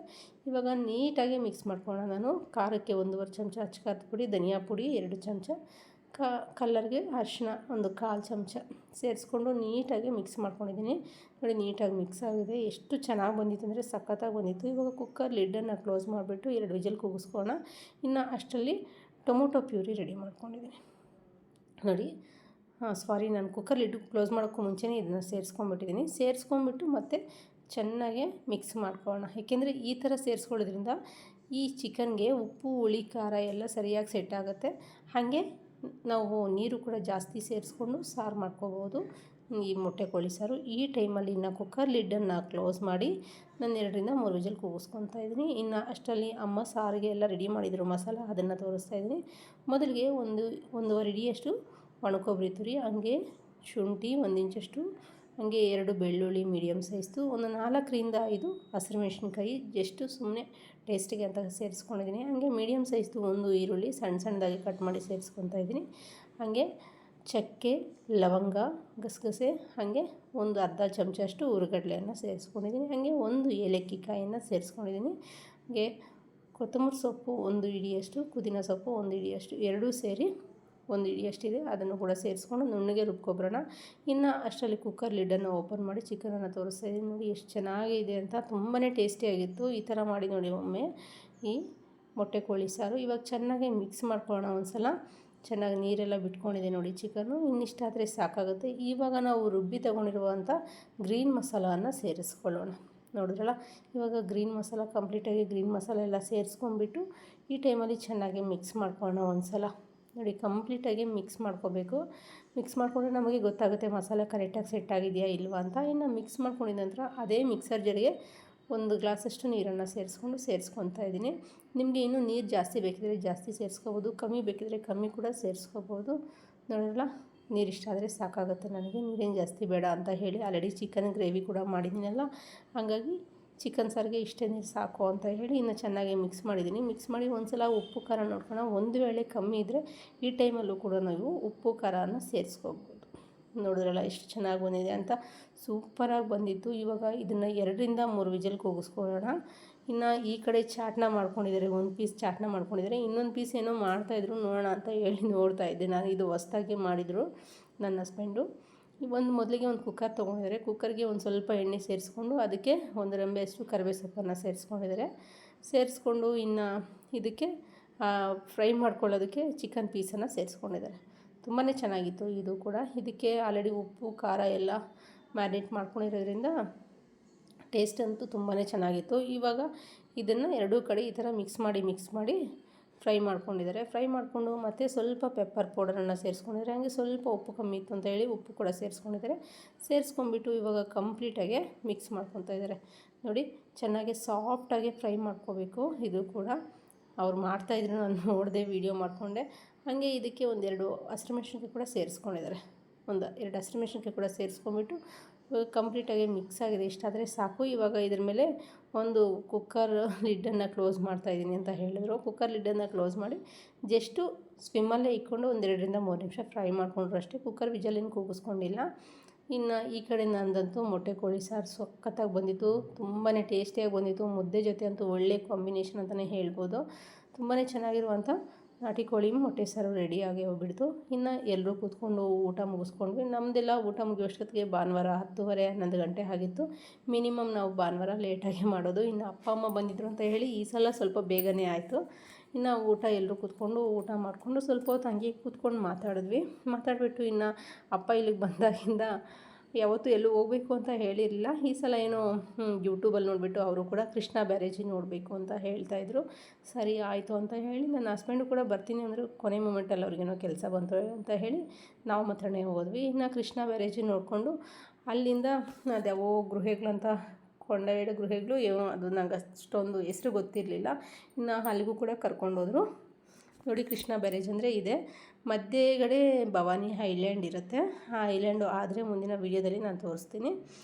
ಇವಾಗ ನೀಟಾಗಿ ಮಿಕ್ಸ್ ಮಾಡ್ಕೊಳ್ಳೋಣ. ನಾನು ಖಾರಕ್ಕೆ 1.5 ಚಮಚ ಖಾರದ ಪುಡಿ, ಧನಿಯಾ ಪುಡಿ 2 ಚಮಚ, ಕಲ್ಲರ್ಗೆ ಅರಿಶಿಣ 1/4 ಚಮಚ ಸೇರಿಸ್ಕೊಂಡು ನೀಟಾಗಿ ಮಿಕ್ಸ್ ಮಾಡ್ಕೊಂಡಿದ್ದೀನಿ. ನೋಡಿ ನೀಟಾಗಿ ಮಿಕ್ಸ್ ಆಗಿದೆ. ಎಷ್ಟು ಚೆನ್ನಾಗಿ ಬಂದಿತ್ತು ಅಂದರೆ ಸಖತ್ತಾಗಿ ಬಂದಿತ್ತು. ಇವಾಗ ಕುಕ್ಕರ್ ಲಿಡ್ಡನ್ನು ಕ್ಲೋಸ್ ಮಾಡಿಬಿಟ್ಟು 2 ವಿಜಲ್ ಕೂಗಿಸ್ಕೊಳ್ಳೋಣ. ಇನ್ನು ಅಷ್ಟರಲ್ಲಿ ಟೊಮೊಟೊ ಪ್ಯೂರಿ ರೆಡಿ ಮಾಡ್ಕೊಂಡಿದ್ದೀನಿ ನೋಡಿ. ನಾನು ಕುಕ್ಕರ್ ಲಿಡ್ ಕ್ಲೋಸ್ ಮಾಡೋಕ್ಕೂ ಮುಂಚೆನೇ ಇದನ್ನು ಸೇರಿಸ್ಕೊಂಡ್ಬಿಟ್ಟಿದ್ದೀನಿ. ಸೇರಿಸ್ಕೊಂಡ್ಬಿಟ್ಟು ಮತ್ತೆ ಚೆನ್ನಾಗೆ ಮಿಕ್ಸ್ ಮಾಡ್ಕೊಳ್ಳೋಣ. ಏಕೆಂದರೆ ಈ ಥರ ಸೇರಿಸ್ಕೊಳ್ಳೋದ್ರಿಂದ ಈ ಚಿಕನ್ಗೆ ಉಪ್ಪು, ಹುಳಿ, ಖಾರ ಎಲ್ಲ ಸರಿಯಾಗಿ ಸೆಟ್ ಆಗುತ್ತೆ. ಹಾಗೆ ನಾವು ನೀರು ಕೂಡ ಜಾಸ್ತಿ ಸೇರಿಸ್ಕೊಂಡು ಸಾರು ಮಾಡ್ಕೋಬೋದು ಈ ಮೊಟ್ಟೆ ಕೋಳಿ ಸಾರು. ಈ ಟೈಮಲ್ಲಿ ಇನ್ನು ಕುಕ್ಕರ್ ಲಿಡ್ಡನ್ನು ಕ್ಲೋಸ್ ಮಾಡಿ ನಾನು 2ರಿಂದ 3 ವಿಜಲ್ ಕೂಗಿಸ್ಕೊತಾ ಇದ್ದೀನಿ. ಇನ್ನು ಅಷ್ಟರಲ್ಲಿ ಅಮ್ಮ ಸಾರಿಗೆ ಎಲ್ಲ ರೆಡಿ ಮಾಡಿದರು ಮಸಾಲ, ಅದನ್ನು ತೋರಿಸ್ತಾ ಇದ್ದೀನಿ. ಮೊದಲಿಗೆ 1.5 ಹಿಡಿಯಷ್ಟು ಒಣಕೊಬ್ಬರಿ ತುರಿ, ಹಂಗೆ ಶುಂಠಿ 1 ಇಂಚಷ್ಟು, ಹಾಗೆ 2 ಬೆಳ್ಳುಳ್ಳಿ ಮೀಡಿಯಮ್ ಸೈಜ್ದು, ಒಂದು 4ರಿಂದ 5 ಹಸಿರು ಮೆಣಸಿನ್ಕಾಯಿ ಜಸ್ಟು ಸುಮ್ಮನೆ ಟೇಸ್ಟಿಗೆ ಅಂತ ಸೇರಿಸ್ಕೊಂಡಿದ್ದೀನಿ. ಹಾಗೆ ಮೀಡಿಯಮ್ ಸೈಜ್ದು 1 ಈರುಳ್ಳಿ ಸಣ್ಣದಾಗಿ ಕಟ್ ಮಾಡಿ ಸೇರಿಸ್ಕೊತಾ ಇದ್ದೀನಿ. ಹಾಗೆ ಚಕ್ಕೆ, ಲವಂಗ, ಗಸಗಸೆ, ಹಾಗೆ ಒಂದು ಅರ್ಧ ಚಮಚಷ್ಟು ಹುರಿಗಡಲೆಯನ್ನು ಸೇರಿಸ್ಕೊಂಡಿದ್ದೀನಿ. ಹಾಗೆ 1 ಏಲಕ್ಕಿ ಕಾಯನ್ನು ಸೇರಿಸ್ಕೊಂಡಿದ್ದೀನಿ. ಹಾಗೆ ಕೊತ್ತಂಬರಿ ಸೊಪ್ಪು 1 ಹಿಡಿಯಷ್ಟು, ಪುದೀನ ಸೊಪ್ಪು 1 ಹಿಡಿಯಷ್ಟು, ಎರಡೂ ಸೇರಿ 1 ಹಿಡಿಯಷ್ಟಿದೆ, ಅದನ್ನು ಕೂಡ ಸೇರಿಸ್ಕೊಂಡು ನುಣ್ಣಗೆ ರುಬ್ಕೊಬರೋಣ. ಇನ್ನು ಅಷ್ಟರಲ್ಲಿ ಕುಕ್ಕರ್ ಲಿಡ್ಡನ್ನು ಓಪನ್ ಮಾಡಿ ಚಿಕನನ್ನು ತೋರಿಸ್ತಾ ಇದ್ದೀನಿ. ನೋಡಿ ಎಷ್ಟು ಚೆನ್ನಾಗಿದೆ ಅಂತ, ತುಂಬಾ ಟೇಸ್ಟಿಯಾಗಿತ್ತು. ಈ ಥರ ಮಾಡಿ ನೋಡಿ ಒಮ್ಮೆ ಈ ಮೊಟ್ಟೆ ಕೋಳಿ ಸಾರು. ಇವಾಗ ಚೆನ್ನಾಗಿ ಮಿಕ್ಸ್ ಮಾಡ್ಕೊಳ್ಳೋಣ ಒಂದು ಸಲ. ಚೆನ್ನಾಗಿ ನೀರೆಲ್ಲ ಬಿಟ್ಕೊಂಡಿದೆ ನೋಡಿ ಚಿಕನ್ನು. ಇನ್ನಿಷ್ಟಾದರೆ ಸಾಕಾಗುತ್ತೆ. ಇವಾಗ ನಾವು ರುಬ್ಬಿ ತೊಗೊಂಡಿರುವಂಥ ಗ್ರೀನ್ ಮಸಾಲವನ್ನು ಸೇರಿಸ್ಕೊಳ್ಳೋಣ. ನೋಡಿದ್ರಲ್ಲ, ಇವಾಗ ಗ್ರೀನ್ ಮಸಾಲ ಕಂಪ್ಲೀಟಾಗಿ ಗ್ರೀನ್ ಮಸಾಲ ಎಲ್ಲ ಸೇರಿಸ್ಕೊಂಡ್ಬಿಟ್ಟು ಈ ಟೈಮಲ್ಲಿ ಚೆನ್ನಾಗಿ ಮಿಕ್ಸ್ ಮಾಡ್ಕೊಳ್ಳೋಣ ಒಂದು ಸಲ. ನೋಡಿ ಕಂಪ್ಲೀಟಾಗಿ ಮಿಕ್ಸ್ ಮಾಡ್ಕೋಬೇಕು. ಮಿಕ್ಸ್ ಮಾಡಿಕೊಂಡ್ರೆ ನಮಗೆ ಗೊತ್ತಾಗುತ್ತೆ ಮಸಾಲೆ ಕರೆಕ್ಟಾಗಿ ಸೆಟ್ ಆಗಿದೆಯಾ ಇಲ್ವಾ ಅಂತ. ಇನ್ನು ಮಿಕ್ಸ್ ಮಾಡ್ಕೊಂಡಿದ ನಂತರ ಅದೇ ಮಿಕ್ಸರ್ ಜಾರಿಗೆ 1 ಗ್ಲಾಸಷ್ಟು ನೀರನ್ನು ಸೇರಿಸ್ಕೊತಾ ಇದ್ದೀನಿ. ನಿಮಗೆ ಇನ್ನೂ ನೀರು ಜಾಸ್ತಿ ಬೇಕಿದ್ರೆ ಜಾಸ್ತಿ ಸೇರಿಸ್ಕೋಬೋದು, ಕಮ್ಮಿ ಬೇಕಿದ್ರೆ ಕಮ್ಮಿ ಕೂಡ ಸೇರಿಸ್ಕೋಬೋದು. ನೋಡಿರಲ್ಲ, ನೀರು ಇಷ್ಟ ಆದರೆ ಸಾಕಾಗುತ್ತೆ ನನಗೆ, ನೀರೇನು ಜಾಸ್ತಿ ಬೇಡ ಅಂತ ಹೇಳಿ ಆಲ್ರೆಡಿ ಚಿಕನ್ ಗ್ರೇವಿ ಕೂಡ ಮಾಡಿದ್ದೀನಲ್ಲ, ಹಾಗಾಗಿ ಚಿಕನ್ ಸಾರಿಗೆ ಇಷ್ಟೇ ನೀರು ಸಾಕು ಅಂತ ಹೇಳಿ ಇನ್ನು ಚೆನ್ನಾಗಿ ಮಿಕ್ಸ್ ಮಾಡಿದ್ದೀನಿ. ಮಿಕ್ಸ್ ಮಾಡಿ ಒಂದು ಸಲ ಉಪ್ಪು ಖಾರ ನೋಡ್ಕೊಳ್ಳೋಣ. ಒಂದು ವೇಳೆ ಕಮ್ಮಿ ಇದ್ದರೆ ಈ ಟೈಮಲ್ಲೂ ಕೂಡ ನಾವು ಉಪ್ಪು ಖಾರನ ಸೇರಿಸ್ಕೋಬೋದು. ನೋಡಿದ್ರಲ್ಲ ಎಷ್ಟು ಚೆನ್ನಾಗಿ ಬಂದಿದೆ ಅಂತ, ಸೂಪರಾಗಿ ಬಂದಿತ್ತು. ಇವಾಗ ಇದನ್ನು 2ರಿಂದ 3 ವಿಜಲ್ ಕೂಗಿಸ್ಕೊಳ್ಳೋಣ. ಇನ್ನು ಈ ಕಡೆ ಚಾಟ್ನ ಮಾಡ್ಕೊಂಡಿದ್ದಾರೆ, 1 ಪೀಸ್ ಚಾಟ್ನ ಮಾಡ್ಕೊಂಡಿದ್ದಾರೆ. ಇನ್ನೊಂದು ಪೀಸ್ ಏನೋ ಮಾಡ್ತಾಯಿದ್ರು, ನೋಡೋಣ ಅಂತ ಹೇಳಿ ನೋಡ್ತಾ ಇದ್ದೆ ನಾನು. ಇದು ಹೊಸ್ದಾಗಿ ಮಾಡಿದರು ನನ್ನ ಹಸ್ಬೆಂಡು. ಮೊದಲಿಗೆ ಒಂದು ಕುಕ್ಕರ್ ತೊಗೊಂಡಿದ್ದಾರೆ. ಕುಕ್ಕರ್ಗೆ ಒಂದು ಸ್ವಲ್ಪ ಎಣ್ಣೆ ಸೇರಿಸ್ಕೊಂಡು ಅದಕ್ಕೆ 1 ರೆಂಬೆಯಷ್ಟು ಕರಿಬೇವು ಸೊಪ್ಪನ್ನು ಸೇರಿಸ್ಕೊಂಡಿದ್ದಾರೆ. ಸೇರಿಸ್ಕೊಂಡು ಇನ್ನು ಇದಕ್ಕೆ ಫ್ರೈ ಮಾಡ್ಕೊಳ್ಳೋದಕ್ಕೆ ಚಿಕನ್ ಪೀಸನ್ನು ಸೇರಿಸ್ಕೊಂಡಿದ್ದಾರೆ. ತುಂಬಾ ಚೆನ್ನಾಗಿತ್ತು ಇದು ಕೂಡ. ಇದಕ್ಕೆ ಆಲ್ರೆಡಿ ಉಪ್ಪು ಖಾರ ಎಲ್ಲ ಮ್ಯಾರಿನೇಟ್ ಮಾಡ್ಕೊಂಡಿರೋದ್ರಿಂದ ಟೇಸ್ಟ್ ಅಂತೂ ತುಂಬಾ ಚೆನ್ನಾಗಿತ್ತು. ಇವಾಗ ಇದನ್ನು ಎರಡೂ ಕಡೆ ಈ ಥರ ಮಿಕ್ಸ್ ಮಾಡಿ ಫ್ರೈ ಮಾಡ್ಕೊಂಡಿದ್ದಾರೆ. ಫ್ರೈ ಮಾಡಿಕೊಂಡು ಮತ್ತು ಸ್ವಲ್ಪ ಪೆಪ್ಪರ್ ಪೌಡರನ್ನು ಸೇರಿಸ್ಕೊಂಡಿದ್ದಾರೆ. ಹಾಗೆ ಸ್ವಲ್ಪ ಉಪ್ಪು ಕಮ್ಮಿ ಇತ್ತು ಅಂತ ಹೇಳಿ ಉಪ್ಪು ಕೂಡ ಸೇರಿಸ್ಕೊಂಡಿದ್ದಾರೆ. ಸೇರಿಸ್ಕೊಂಡ್ಬಿಟ್ಟು ಇವಾಗ ಕಂಪ್ಲೀಟಾಗಿ ಮಿಕ್ಸ್ ಮಾಡ್ಕೊತಾ ಇದ್ದಾರೆ. ನೋಡಿ ಚೆನ್ನಾಗಿ ಸಾಫ್ಟಾಗಿ ಫ್ರೈ ಮಾಡ್ಕೋಬೇಕು. ಇದು ಕೂಡ ಅವ್ರು ಮಾಡ್ತಾಯಿದ್ರು, ನಾನು ನೋಡಿದೆ, ವೀಡಿಯೋ ಮಾಡಿಕೊಂಡೆ. ಹಾಗೆ ಇದಕ್ಕೆ 1-2 ಹಸಿರು ಮೆಣಸಿನ್ಕಾಯಿ ಕೂಡ ಸೇರಿಸ್ಕೊಂಡಿದ್ದಾರೆ. 1-2 ಹಸಿರು ಮೆಣಸಿನ್ಕಾಯಿ ಕೂಡ ಸೇರಿಸ್ಕೊಂಡ್ಬಿಟ್ಟು ಕಂಪ್ಲೀಟಾಗಿ ಮಿಕ್ಸ್ ಆಗಿದೆ. ಇಷ್ಟಾದರೆ ಸಾಕು. ಇವಾಗ ಇದ್ರ ಮೇಲೆ ಒಂದು ಕುಕ್ಕರ್ ಲಿಡ್ಡನ್ನು ಕ್ಲೋಸ್ ಮಾಡ್ತಾಯಿದ್ದೀನಿ ಅಂತ ಹೇಳಿದ್ರು. ಕುಕ್ಕರ್ ಲಿಡ್ಡನ್ನು ಕ್ಲೋಸ್ ಮಾಡಿ ಜಸ್ಟು ಸ್ವಿಮ್ಮಲ್ಲೇ ಇಟ್ಕೊಂಡು 1-2ರಿಂದ 3 ನಿಮಿಷ ಫ್ರೈ ಮಾಡಿಕೊಂಡ್ರು ಅಷ್ಟೇ. ಕುಕ್ಕರ್ ವಿಜಲೇನು ಕೂಗಿಸ್ಕೊಂಡಿಲ್ಲ. ಇನ್ನು ಈ ಕಡೆ ನಂದಂತೂ ಮೊಟ್ಟೆ ಕೋಳಿ ಸಾರು ಸಖತ್ತಾಗಿ ಬಂದಿತ್ತು, ತುಂಬಾ ಟೇಸ್ಟಿಯಾಗಿ ಬಂದಿತ್ತು. ಮುದ್ದೆ ಜೊತೆ ಅಂತೂ ಒಳ್ಳೆ ಕಾಂಬಿನೇಷನ್ ಅಂತಲೇ ಹೇಳ್ಬೋದು. ತುಂಬಾ ಚೆನ್ನಾಗಿರುವಂಥ ನಾಟಿ ಕೋಳಿ ಮೊಟ್ಟೆ ಸಾರು ರೆಡಿಯಾಗಿ ಹೋಗ್ಬಿಡ್ತು. ಇನ್ನು ಎಲ್ಲರೂ ಕೂತ್ಕೊಂಡು ಊಟ ಮುಗಿಸ್ಕೊಂಡ್ವಿ. ನಮ್ಮದೆಲ್ಲ ಊಟ ಮುಗಿಯೋಷ್ಟೊತ್ತಿಗೆ ಭಾನುವಾರ 10:30 11 ಗಂಟೆ ಆಗಿತ್ತು. ಮಿನಿಮಮ್ ನಾವು ಭಾನುವಾರ ಲೇಟಾಗಿ ಮಾಡೋದು. ಇನ್ನು ಅಪ್ಪ ಅಮ್ಮ ಬಂದಿದ್ದರು ಅಂತ ಹೇಳಿ ಈ ಸಲ ಸ್ವಲ್ಪ ಬೇಗನೆ ಆಯಿತು. ಇನ್ನು ಊಟ ಎಲ್ಲರೂ ಕೂತ್ಕೊಂಡು ಊಟ ಮಾಡಿಕೊಂಡು ಸ್ವಲ್ಪ ಹೊತ್ತು ಹಂಗೆ ಕೂತ್ಕೊಂಡು ಮಾತಾಡಿಬಿಟ್ಟು ಇನ್ನು ಅಪ್ಪ ಇಲ್ಲಿಗೆ ಬಂದಾಗಿಂದ ಯಾವತ್ತೂ ಎಲ್ಲೂ ಹೋಗಬೇಕು ಅಂತ ಹೇಳಿರಲಿಲ್ಲ. ಈ ಸಲ ಏನೋ ಯೂಟ್ಯೂಬಲ್ಲಿ ನೋಡಿಬಿಟ್ಟು ಅವರು ಕೂಡ ಕೃಷ್ಣ ಬ್ಯಾರೇಜಿ ನೋಡಬೇಕು ಅಂತ ಹೇಳ್ತಾಯಿದ್ರು. ಸರಿ ಆಯಿತು ಅಂತ ಹೇಳಿ ನನ್ನ ಹಸ್ಬೆಂಡು ಕೂಡ ಬರ್ತೀನಿ ಅಂದರು. ಕೊನೆ ಮೂಮೆಂಟಲ್ಲಿ ಅವ್ರಿಗೇನೋ ಕೆಲಸ ಬಂತು ಅಂತ ಹೇಳಿ ನಾವು ಮಾತ್ರನೇ ಹೋದ್ವಿ. ಇನ್ನು ಕೃಷ್ಣ ಬ್ಯಾರೇಜಿ ನೋಡಿಕೊಂಡು ಅಲ್ಲಿಂದ ಅದ್ಯಾವೋ ಗೃಹಗಳಂತ ಕೊಂಡವೇಡ ಗೃಹಗಳು ಏನೋ ಅದು ನಂಗೆ ಅಷ್ಟೊಂದು ಹೆಸ್ರು ಗೊತ್ತಿರಲಿಲ್ಲ. ಇನ್ನು ಅಲ್ಲಿಗೂ ಕೂಡ ಕರ್ಕೊಂಡೋದ್ರು. ನೋಡಿ ಕೃಷ್ಣ ಬ್ಯಾರೇಜ್ ಅಂದರೆ ಇದೆ. ಮಧ್ಯೆಗಡೆ ಭವಾನಿ ಐಲ್ಯಾಂಡ್ ಇರುತ್ತೆ. ಆ ಐಲ್ಯಾಂಡು ಆದರೆ ಮುಂದಿನ ವೀಡಿಯೋದಲ್ಲಿ ನಾನು ತೋರಿಸ್ತೀನಿ.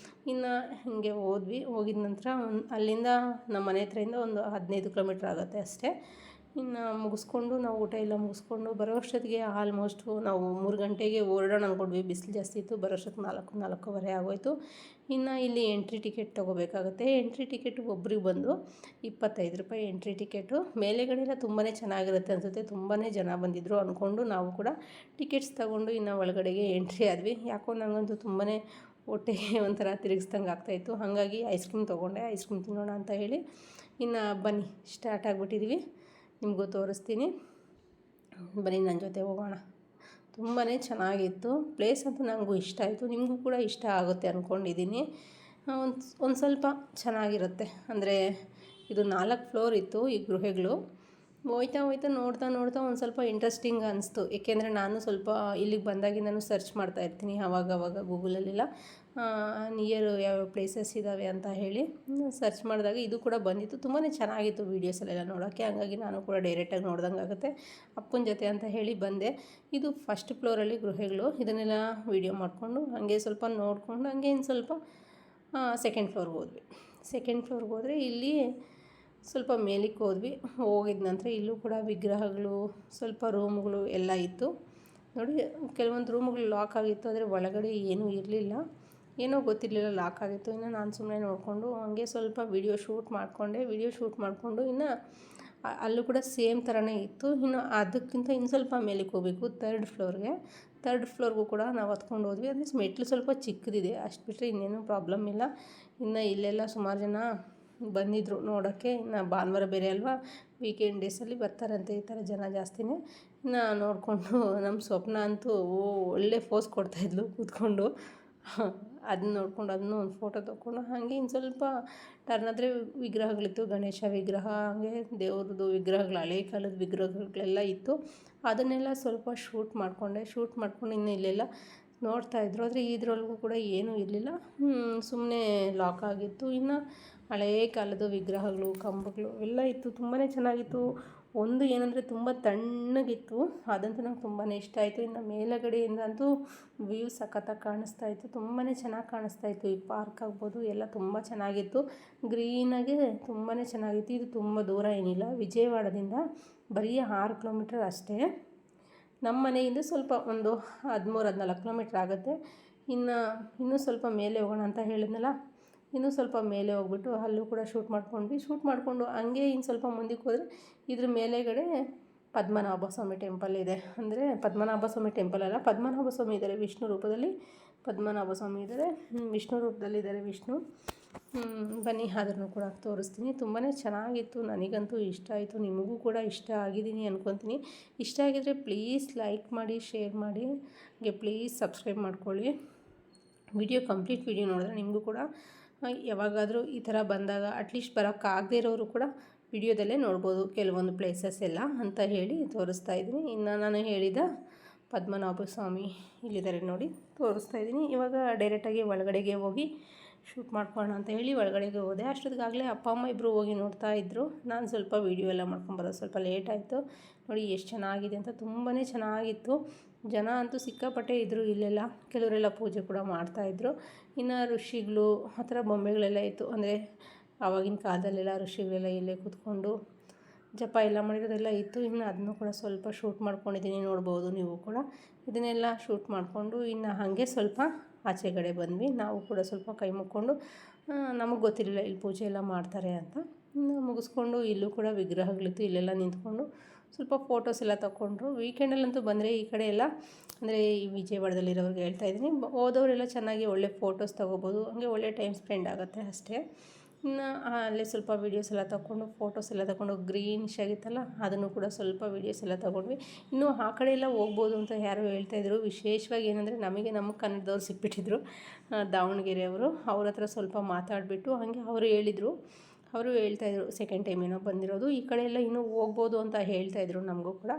ಇನ್ನು ಹೀಗೆ ಹೋಗಿದ ನಂತರ ಅಲ್ಲಿಂದ ನಮ್ಮ ಮನೆ ಹತ್ರದಿಂದ ಒಂದು 15 ಕಿಲೋಮೀಟ್ರ್ ಆಗುತ್ತೆ ಅಷ್ಟೇ. ಇನ್ನು ಮುಗಿಸ್ಕೊಂಡು ನಾವು ಊಟ ಎಲ್ಲ ಮುಗಿಸ್ಕೊಂಡು ಬರೋಷ್ಟೊತ್ತಿಗೆ ಆಲ್ಮೋಸ್ಟು ನಾವು 3 ಗಂಟೆಗೆ ಹೊರಡೋಣ ಅಂದ್ಕೊಂಡ್ವಿ. ಬಿಸಿಲು ಜಾಸ್ತಿ ಇತ್ತು. ಬರೋಷ್ಟೊತ್ತಿಗೆ 4:30 ಆಗೋಯಿತು. ಇನ್ನು ಇಲ್ಲಿ ಎಂಟ್ರಿ ಟಿಕೆಟ್ ತೊಗೋಬೇಕಾಗುತ್ತೆ. ಎಂಟ್ರಿ ಟಿಕೆಟ್ ಒಬ್ರಿಗೆ ಬಂದು 25 ರೂಪಾಯಿ ಎಂಟ್ರಿ ಟಿಕೆಟು. ಮೇಲೆಗಡೆಲ್ಲ ತುಂಬಾ ಚೆನ್ನಾಗಿರುತ್ತೆ ಅನಿಸುತ್ತೆ. ತುಂಬಾ ಜನ ಬಂದಿದ್ದರು ಅಂದ್ಕೊಂಡು ನಾವು ಕೂಡ ಟಿಕೆಟ್ಸ್ ತೊಗೊಂಡು ಇನ್ನು ಒಳಗಡೆಗೆ ಎಂಟ್ರಿ ಆದ್ವಿ. ಯಾಕೋ ನನಗಂತೂ ತುಂಬಾ ಹೊಟ್ಟೆಗೆ ಒಂಥರ ತಿರುಗಿಸ್ದಂಗೆ ಆಗ್ತಾಯಿತ್ತು. ಹಾಗಾಗಿ ಐಸ್ ಕ್ರೀಮ್ ತೊಗೊಂಡೆ. ಐಸ್ ಕ್ರೀಮ್ ತಿನ್ನೋಣ ಅಂತ ಹೇಳಿ ಇನ್ನು ಬನ್ನಿ ಸ್ಟಾರ್ಟ್ ಆಗಿಬಿಟ್ಟಿದ್ವಿ. ನಿಮಗೂ ತೋರಿಸ್ತೀನಿ, ಬನ್ನಿ ನನ್ನ ಜೊತೆ ಹೋಗೋಣ. ತುಂಬಾ ಚೆನ್ನಾಗಿತ್ತು ಪ್ಲೇಸ್ ಅಂತೂ. ನನಗೂ ಇಷ್ಟ ಆಯಿತು, ನಿಮಗೂ ಕೂಡ ಇಷ್ಟ ಆಗುತ್ತೆ ಅಂದ್ಕೊಂಡಿದ್ದೀನಿ. ಒಂದು ಸ್ವಲ್ಪ ಚೆನ್ನಾಗಿರುತ್ತೆ. ಅಂದರೆ ಇದು 4 ಫ್ಲೋರ್ ಇತ್ತು ಈ ಗೃಹಗಳು. ಹೋಯ್ತಾ ನೋಡ್ತಾ ಒಂದು ಸ್ವಲ್ಪ ಇಂಟ್ರೆಸ್ಟಿಂಗ್ ಅನಿಸ್ತು. ಏಕೆಂದರೆ ನಾನು ಸ್ವಲ್ಪ ಇಲ್ಲಿಗೆ ಬಂದಾಗಿಂದನೂ ಸರ್ಚ್ ಮಾಡ್ತಾಯಿರ್ತೀನಿ ಆವಾಗವಾಗ ಗೂಗಲಲ್ಲೆಲ್ಲ ನಿಯರ್ ಯಾವ್ಯಾವ ಪ್ಲೇಸಸ್ ಇದ್ದಾವೆ ಅಂತ ಹೇಳಿ ಸರ್ಚ್ ಮಾಡಿದಾಗ ಇದು ಕೂಡ ಬಂದಿತ್ತು. ತುಂಬಾ ಚೆನ್ನಾಗಿತ್ತು ವೀಡಿಯೋಸಲ್ಲೆಲ್ಲ ನೋಡೋಕ್ಕೆ. ಹಾಗಾಗಿ ನಾನು ಕೂಡ ಡೈರೆಕ್ಟಾಗಿ ನೋಡ್ದಂಗೆ ಆಗುತ್ತೆ. ಅಪ್ಪನ ಜೊತೆ ಅಂತ ಹೇಳಿ ಬಂದೆ. ಇದು ಫಸ್ಟ್ ಫ್ಲೋರಲ್ಲಿ ಗೃಹಗಳು. ಇದನ್ನೆಲ್ಲ ವೀಡಿಯೋ ಮಾಡಿಕೊಂಡು ಹಾಗೆ ಸ್ವಲ್ಪ ನೋಡಿಕೊಂಡು ಹಾಗೆ ಇನ್ನು ಸ್ವಲ್ಪ ಸೆಕೆಂಡ್ ಫ್ಲೋರ್ಗೆ ಹೋದ್ವಿ. ಸೆಕೆಂಡ್ ಫ್ಲೋರ್ಗೆ ಹೋದರೆ ಇಲ್ಲಿ ಸ್ವಲ್ಪ ಮೇಲಕ್ಕೆ ಹೋಗಿದ ನಂತರ ಇಲ್ಲೂ ಕೂಡ ವಿಗ್ರಹಗಳು, ಸ್ವಲ್ಪ ರೂಮ್ಗಳು ಎಲ್ಲ ಇತ್ತು. ನೋಡಿ ಕೆಲವೊಂದು ರೂಮ್ಗಳು ಲಾಕ್ ಆಗಿತ್ತು, ಆದರೆ ಒಳಗಡೆ ಏನೂ ಇರಲಿಲ್ಲ. ಏನೋ ಗೊತ್ತಿರಲಿಲ್ಲ, ಲಾಕ್ ಆಗಿತ್ತು. ಇನ್ನು ನಾನು ಸುಮ್ಮನೆ ನೋಡಿಕೊಂಡು ಹಾಗೆ ಸ್ವಲ್ಪ ವಿಡಿಯೋ ಶೂಟ್ ಮಾಡಿಕೊಂಡು ಇನ್ನು ಅಲ್ಲೂ ಕೂಡ ಸೇಮ್ ಥರನೇ ಇತ್ತು. ಇನ್ನು ಅದಕ್ಕಿಂತ ಇನ್ನು ಸ್ವಲ್ಪ ಮೇಲಕ್ಕೆ ಹೋಗಬೇಕು ಥರ್ಡ್ ಫ್ಲೋರ್ಗೂ ಕೂಡ ನಾವು ಹತ್ಕೊಂಡು ಹೋದ್ವಿ. ಅಂದರೆ ಮೆಟ್ಲು ಸ್ವಲ್ಪ ಚಿಕ್ಕದಿದೆ, ಅಷ್ಟು ಬಿಟ್ಟರೆ ಇನ್ನೇನು ಪ್ರಾಬ್ಲಮ್ ಇಲ್ಲ. ಇನ್ನು ಇಲ್ಲೆಲ್ಲ ಸುಮಾರು ಜನ ಬಂದಿದ್ದರು ನೋಡೋಕ್ಕೆ. ಇನ್ನು ಭಾನುವಾರ ಬೇರೆ ಅಲ್ವಾ, ವೀಕೆಂಡ್ ಡೇಸಲ್ಲಿ ಬರ್ತಾರಂತೆ ಈ ಥರ ಜನ ಜಾಸ್ತಿನೇ. ಇನ್ನು ನೋಡಿಕೊಂಡು ನಮ್ಮ ಸ್ವಪ್ನ ಅಂತೂ ಒಳ್ಳೆ ಫೋಸ್ ಕೊಡ್ತಾಯಿದ್ಲು ಕೂತ್ಕೊಂಡು. ಅದನ್ನ ನೋಡ್ಕೊಂಡು ಅದನ್ನು ಒಂದು ಫೋಟೋ ತೊಗೊಂಡು ಹಾಗೆ ಇನ್ನು ಸ್ವಲ್ಪ ಟರ್ನ್ ಆದರೆ ವಿಗ್ರಹಗಳಿತ್ತು. ಗಣೇಶ ವಿಗ್ರಹ, ಹಾಗೆ ದೇವ್ರದ್ದು ವಿಗ್ರಹಗಳು, ಹಳೆ ಕಾಲದ ವಿಗ್ರಹಗಳೆಲ್ಲ ಇತ್ತು. ಅದನ್ನೆಲ್ಲ ಸ್ವಲ್ಪ ಶೂಟ್ ಮಾಡಿಕೊಂಡು ಇನ್ನು ಇಲ್ಲೆಲ್ಲ ನೋಡ್ತಾಯಿದ್ರು. ಆದರೆ ಇದರೊಳಗೂ ಕೂಡ ಏನೂ ಇರಲಿಲ್ಲ, ಸುಮ್ಮನೆ ಲಾಕ್ ಆಗಿತ್ತು. ಇನ್ನು ಹಳೇ ಕಾಲದ ವಿಗ್ರಹಗಳು, ಕಂಬಗಳು ಎಲ್ಲ ಇತ್ತು. ತುಂಬಾ ಚೆನ್ನಾಗಿತ್ತು. ಒಂದು ಏನಂದರೆ ತುಂಬ ತಣ್ಣಗಿತ್ತು, ಅದಂತೂ ನಂಗೆ ತುಂಬಾ ಇಷ್ಟ ಆಯಿತು. ಇನ್ನು ಮೇಲುಗಡೆಯಿಂದ ಅಂತೂ ವ್ಯೂ ಸಖತ್ತಾಗಿ ಕಾಣಿಸ್ತಾಯಿತ್ತು. ತುಂಬಾ ಚೆನ್ನಾಗಿ ಕಾಣಿಸ್ತಾಯಿತ್ತು. ಈ ಪಾರ್ಕ್ ಆಗ್ಬೋದು ಎಲ್ಲ ತುಂಬ ಚೆನ್ನಾಗಿತ್ತು. ಗ್ರೀನಾಗೆ ತುಂಬಾ ಚೆನ್ನಾಗಿತ್ತು. ಇದು ತುಂಬ ದೂರ ಏನಿಲ್ಲ, ವಿಜಯವಾಡದಿಂದ ಬರೀ 6 ಕಿಲೋಮೀಟರ್ ಅಷ್ಟೇ. ನಮ್ಮ ಮನೆಯಿಂದ ಸ್ವಲ್ಪ ಒಂದು 13-14 ಕಿಲೋಮೀಟ್ರ್ ಆಗುತ್ತೆ. ಇನ್ನೂ ಸ್ವಲ್ಪ ಮೇಲೆ ಹೋಗೋಣ ಅಂತ ಹೇಳಿದ್ನಲ್ಲ, ಇನ್ನೂ ಸ್ವಲ್ಪ ಮೇಲೆ ಹೋಗ್ಬಿಟ್ಟು ಅಲ್ಲೂ ಕೂಡ ಶೂಟ್ ಮಾಡಿಕೊಂಡು ಹಂಗೆ ಇನ್ನು ಸ್ವಲ್ಪ ಮುಂದಕ್ಕೆ ಹೋದರೆ ಇದ್ರ ಮೇಲೆಗಡೆ ಪದ್ಮನಾಭ ಸ್ವಾಮಿ ಟೆಂಪಲ್ ಇದೆ. ಅಂದರೆ ಪದ್ಮನಾಭ ಸ್ವಾಮಿ ಟೆಂಪಲ್ ಅಲ್ಲ, ಪದ್ಮನಾಭ ಸ್ವಾಮಿ ಇದ್ದಾರೆ ವಿಷ್ಣು ರೂಪದಲ್ಲಿ. ಪದ್ಮನಾಭ ಸ್ವಾಮಿ ಇದ್ದಾರೆ, ವಿಷ್ಣು ರೂಪದಲ್ಲಿದ್ದಾರೆ ವಿಷ್ಣು. ಬನ್ನಿ ಅದನ್ನು ಕೂಡ ತೋರಿಸ್ತೀನಿ. ತುಂಬಾ ಚೆನ್ನಾಗಿತ್ತು, ನನಗಂತೂ ಇಷ್ಟ ಆಯಿತು. ನಿಮಗೂ ಕೂಡ ಇಷ್ಟ ಆಗಿದ್ದೀನಿ ಅಂದ್ಕೊತೀನಿ. ಇಷ್ಟ ಆಗಿದರೆ ಪ್ಲೀಸ್ ಲೈಕ್ ಮಾಡಿ, ಶೇರ್ ಮಾಡಿ, ಹಾಗೆ ಪ್ಲೀಸ್ ಸಬ್ಸ್ಕ್ರೈಬ್ ಮಾಡ್ಕೊಳ್ಳಿ. ಕಂಪ್ಲೀಟ್ ವಿಡಿಯೋ ನೋಡಿದ್ರೆ ನಿಮಗೂ ಕೂಡ ಯಾವಾಗಾದರೂ ಈ ಥರ ಬಂದಾಗ ಅಟ್ಲೀಸ್ಟ್ ಬರೋಕ್ಕಾಗದೇ ಇರೋರು ಕೂಡ ವಿಡಿಯೋದಲ್ಲೇ ನೋಡ್ಬೋದು ಕೆಲವೊಂದು ಪ್ಲೇಸಸ್ ಎಲ್ಲ ಅಂತ ಹೇಳಿ ತೋರಿಸ್ತಾ ಇದ್ದೀನಿ. ಇನ್ನು ನಾನು ಹೇಳಿದ ಪದ್ಮನಾಭ ಸ್ವಾಮಿ ಇಲ್ಲಿದ್ದಾರೆ ನೋಡಿ, ತೋರಿಸ್ತಾ ಇದ್ದೀನಿ. ಇವಾಗ ಡೈರೆಕ್ಟಾಗಿ ಒಳಗಡೆಗೆ ಹೋಗಿ ಶೂಟ್ ಮಾಡ್ಕೊಳ್ಳೋಣ ಅಂತ ಹೇಳಿ ಒಳಗಡೆಗೆ ಹೋದೆ. ಅಷ್ಟೊತ್ತಿಗಾಗಲೇ ಅಪ್ಪ ಅಮ್ಮ ಇಬ್ಬರು ಹೋಗಿ ನೋಡ್ತಾ ಇದ್ದರು. ನಾನು ಸ್ವಲ್ಪ ವೀಡಿಯೋ ಎಲ್ಲ ಮಾಡ್ಕೊಂಬರೋದು ಸ್ವಲ್ಪ ಲೇಟ್ ಆಯಿತು. ನೋಡಿ ಎಷ್ಟು ಚೆನ್ನಾಗಿದೆ ಅಂತ, ತುಂಬಾ ಚೆನ್ನಾಗಿತ್ತು. ಜನ ಅಂತೂ ಸಿಕ್ಕಾಪಟ್ಟೆ ಇದ್ದರು ಇಲ್ಲೆಲ್ಲ. ಕೆಲವರೆಲ್ಲ ಪೂಜೆ ಕೂಡ ಮಾಡ್ತಾಯಿದ್ರು. ಇನ್ನು ಋಷಿಗಳು ಆ ಥರ ಬೊಂಬೆಗಳೆಲ್ಲ ಇತ್ತು. ಅಂದರೆ ಆವಾಗಿನ ಕಾಲದಲ್ಲೆಲ್ಲ ಋಷಿಗಳೆಲ್ಲ ಇಲ್ಲೇ ಕೂತ್ಕೊಂಡು ಜಪ ಎಲ್ಲ ಮಾಡಿರೋದೆಲ್ಲ ಇತ್ತು. ಇನ್ನು ಅದನ್ನು ಕೂಡ ಸ್ವಲ್ಪ ಶೂಟ್ ಮಾಡ್ಕೊಂಡಿದ್ದೀನಿ, ನೋಡ್ಬೋದು ನೀವು ಕೂಡ. ಇದನ್ನೆಲ್ಲ ಶೂಟ್ ಮಾಡಿಕೊಂಡು ಇನ್ನು ಹಾಗೆ ಸ್ವಲ್ಪ ಆಚೆಗಡೆ ಬಂದ್ವಿ. ನಾವು ಕೂಡ ಸ್ವಲ್ಪ ಕೈ ಮುಕ್ಕೊಂಡು, ನಮಗೆ ಗೊತ್ತಿರಲಿಲ್ಲ ಇಲ್ಲಿ ಪೂಜೆ ಎಲ್ಲ ಮಾಡ್ತಾರೆ ಅಂತ. ಇನ್ನು ಮುಗಿಸ್ಕೊಂಡು ಇಲ್ಲೂ ಕೂಡ ವಿಗ್ರಹಗಳಿತ್ತು. ಇಲ್ಲೆಲ್ಲ ನಿಂತ್ಕೊಂಡು ಸ್ವಲ್ಪ ಫೋಟೋಸ್ ಎಲ್ಲ ತೊಗೊಂಡ್ರು. ವೀಕೆಂಡಲ್ಲಂತೂ ಬಂದರೆ ಈ ಕಡೆ ಎಲ್ಲ ಅಂದರೆ ಈ ವಿಜಯವಾಡದಲ್ಲಿರೋರಿಗೆ ಹೇಳ್ತಾಯಿದ್ದೀನಿ, ಹೋದವರೆಲ್ಲ ಚೆನ್ನಾಗಿ ಒಳ್ಳೆ ಫೋಟೋಸ್ ತೊಗೋಬೋದು, ಹಾಗೆ ಒಳ್ಳೆ ಟೈಮ್ ಸ್ಪೆಂಡ್ ಆಗುತ್ತೆ ಅಷ್ಟೇ. ಇನ್ನು ಅಲ್ಲೇ ಸ್ವಲ್ಪ ವೀಡಿಯೋಸ್ ಎಲ್ಲ ತೊಗೊಂಡು ಫೋಟೋಸ್ ಎಲ್ಲ ತೊಗೊಂಡು ಗ್ರೀನಿಶ್ ಆಗಿತ್ತಲ್ಲ ಅದನ್ನು ಕೂಡ ಸ್ವಲ್ಪ ವೀಡಿಯೋಸ್ ಎಲ್ಲ ತೊಗೊಂಡ್ವಿ. ಇನ್ನು ಆ ಕಡೆ ಎಲ್ಲ ಹೋಗ್ಬೋದು ಅಂತ ಯಾರೋ ಹೇಳ್ತಾಯಿದ್ರು. ವಿಶೇಷವಾಗಿ ಏನಂದರೆ ನಮ್ಮ ಕನ್ನಡದವ್ರು ಸಿಕ್ಬಿಟ್ಟಿದ್ರು, ದಾವಣಗೆರೆಯವರು. ಅವ್ರ ಹತ್ರ ಸ್ವಲ್ಪ ಮಾತಾಡಿಬಿಟ್ಟು ಹಾಗೆ ಅವರು ಹೇಳಿದರು. ಅವರು ಹೇಳ್ತಾಯಿದ್ರು ಸೆಕೆಂಡ್ ಟೈಮ್ ಏನೋ ಬಂದಿರೋದು, ಈ ಕಡೆ ಎಲ್ಲ ಇನ್ನೂ ಹೋಗ್ಬೋದು ಅಂತ ಹೇಳ್ತಾಯಿದ್ರು. ನಮಗೂ ಕೂಡ